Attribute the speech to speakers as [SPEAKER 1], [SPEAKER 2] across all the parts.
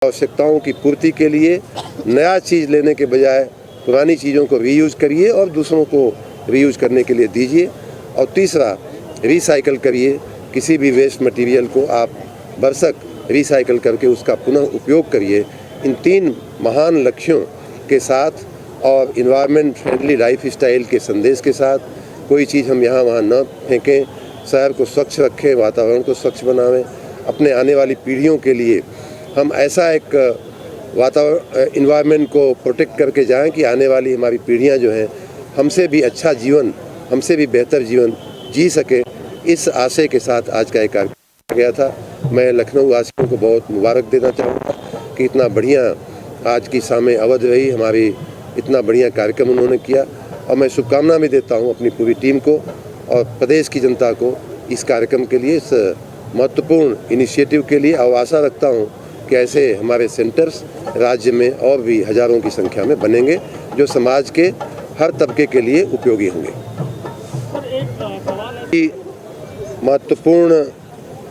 [SPEAKER 1] आवश्यकताओं की पूर्ति के लिए नया चीज़ लेने के बजाय पुरानी चीज़ों को रीयूज़ करिए और दूसरों को रीयूज़ करने के लिए दीजिए। और तीसरा, रिसाइकल करिए। किसी भी वेस्ट मटेरियल को आप बरसक रिसाइकल करके उसका पुनः उपयोग करिए। इन 3 महान लक्ष्यों के साथ और इन्वायरमेंट फ्रेंडली लाइफ स्टाइल के संदेश के साथ कोई चीज़ हम यहाँ वहाँ न फेंकें, शहर को स्वच्छ रखें, वातावरण को स्वच्छ बनावें, अपने आने वाली पीढ़ियों के लिए हम ऐसा एक वातावरण इन्वायरमेंट को प्रोटेक्ट करके जाएं कि आने वाली हमारी पीढ़ियां जो हैं हमसे भी अच्छा जीवन, हमसे भी बेहतर जीवन जी सके। इस आशय के साथ आज का एक कार्यक्रम गया था। मैं लखनऊ वासियों को बहुत मुबारक देना चाहूँगा कि इतना बढ़िया आज की शाम अवध रही, हमारी इतना बढ़िया कार्यक्रम उन्होंने किया। और मैं शुभकामना भी देता हूँ अपनी पूरी टीम को और प्रदेश की जनता को इस कार्यक्रम के लिए, इस महत्वपूर्ण इनिशिएटिव के लिए। और आशा रखता हूँ कि ऐसे हमारे सेंटर्स राज्य में और भी हज़ारों की संख्या में बनेंगे जो समाज के हर तबके के लिए उपयोगी होंगे। महत्वपूर्ण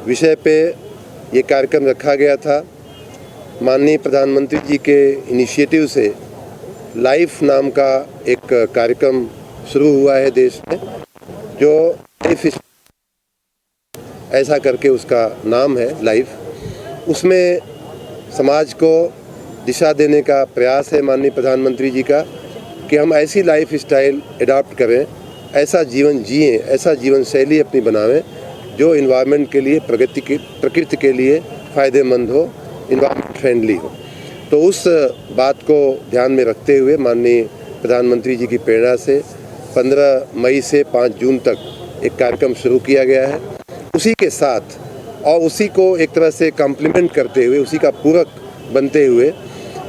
[SPEAKER 1] विषय पे ये कार्यक्रम रखा गया था। माननीय प्रधानमंत्री जी के इनिशिएटिव से लाइफ नाम का एक कार्यक्रम शुरू हुआ है देश में, जो लाइफ ऐसा करके उसका नाम है लाइफ। उसमें समाज को दिशा देने का प्रयास है माननीय प्रधानमंत्री जी का कि हम ऐसी लाइफ स्टाइल अडॉप्ट करें, ऐसा जीवन जिएं, ऐसा जीवन शैली अपनी बनावें जो इन्वायरमेंट के लिए, प्रकृति के लिए फ़ायदेमंद हो, इन्वायरमेंट फ्रेंडली हो। तो उस बात को ध्यान में रखते हुए माननीय प्रधानमंत्री जी की प्रेरणा से 15 मई से 5 जून तक एक कार्यक्रम शुरू किया गया है। उसी के साथ और उसी को एक तरह से कॉम्प्लीमेंट करते हुए, उसी का पूरक बनते हुए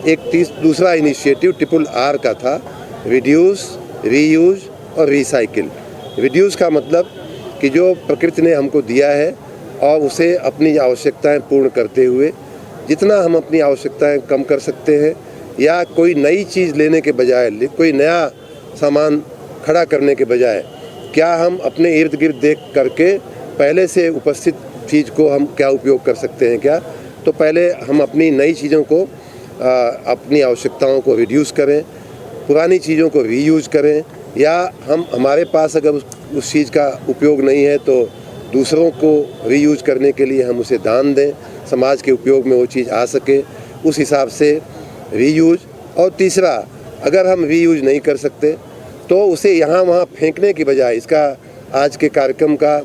[SPEAKER 1] एक दूसरा इनिशिएटिव RRR का था, रिड्यूस, रीयूज और रिसाइकिल। रिड्यूस का मतलब कि जो प्रकृति ने हमको दिया है और उसे अपनी आवश्यकताएं पूर्ण करते हुए जितना हम अपनी आवश्यकताएं कम कर सकते हैं, या कोई नई चीज़ लेने के बजाय, कोई नया सामान खड़ा करने के बजाय, क्या हम अपने इर्द गिर्द देख करके पहले से उपस्थित चीज़ को हम क्या उपयोग कर सकते हैं। क्या तो पहले हम अपनी नई चीज़ों को, अपनी आवश्यकताओं को रिड्यूस करें, पुरानी चीज़ों को रीयूज करें, या हमारे पास अगर उस चीज़ का उपयोग नहीं है तो दूसरों को रीयूज करने के लिए हम उसे दान दें, समाज के उपयोग में वो चीज़ आ सके, उस हिसाब से रीयूज। और तीसरा, अगर हम रीयूज नहीं कर सकते तो उसे यहाँ वहाँ फेंकने की बजाय, इसका आज के कार्यक्रम का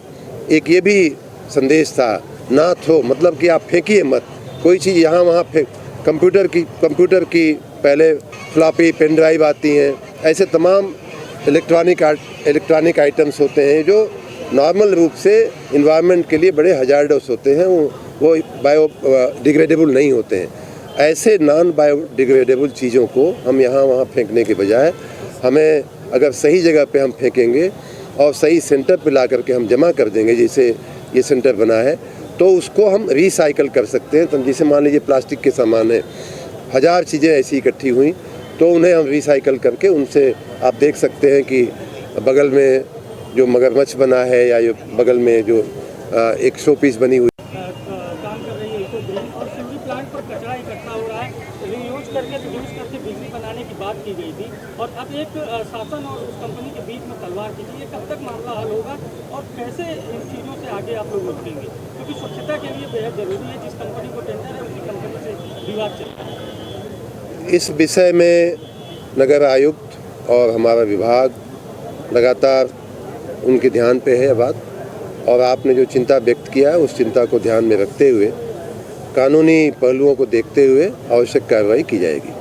[SPEAKER 1] एक ये भी संदेश था, ना थ्रो, मतलब कि आप फेंकिए मत कोई चीज़ यहाँ वहाँ फेंक। कंप्यूटर की पहले फ्लॉपी पेन ड्राइव आती हैं, ऐसे तमाम इलेक्ट्रॉनिक आइटम्स होते हैं जो नॉर्मल रूप से इन्वायरमेंट के लिए बड़े हजार्डस होते हैं, वो बायोडिग्रेडेबल नहीं होते हैं। ऐसे नॉन बायोडिग्रेडेबल चीज़ों को हम यहाँ वहाँ फेंकने के बजाय, हमें अगर सही जगह पे हम फेंकेंगे और सही सेंटर पे ला करके हम जमा कर देंगे, जैसे ये सेंटर बना है, तो उसको हम रिसाइकल कर सकते हैं। तो जैसे मान लीजिए प्लास्टिक के सामान है, 1000 चीज़ें ऐसी इकट्ठी हुई, तो उन्हें हम रिसाइकल करके उनसे आप देख सकते हैं कि बगल में जो मगरमच्छ बना है या बगल में जो एक शो पीस बनी हुई
[SPEAKER 2] काम कर रही है इको ग्रीन, और सिवरेज प्लांट पर कचरा इकट्ठा हो रहा है, रीयूज करके रिड्यूस करके बिजली बनाने की बात की गई थी, और अब एक शासन और उस कंपनी के बीच में तलवार की थी। ये कब तक मामला हल होगा और कैसे इन चीज़ों से आगे आप लोग उठेंगे, क्योंकि स्वच्छता के लिए बेहद जरूरी है। जिस कंपनी को टेंडर है उसी कंपनी से विवाद चल रहा है।
[SPEAKER 1] इस विषय में नगर आयुक्त और हमारा विभाग लगातार उनके ध्यान पे है बात, और आपने जो चिंता व्यक्त किया है उस चिंता को ध्यान में रखते हुए, कानूनी पहलुओं को देखते हुए आवश्यक कार्रवाई की जाएगी।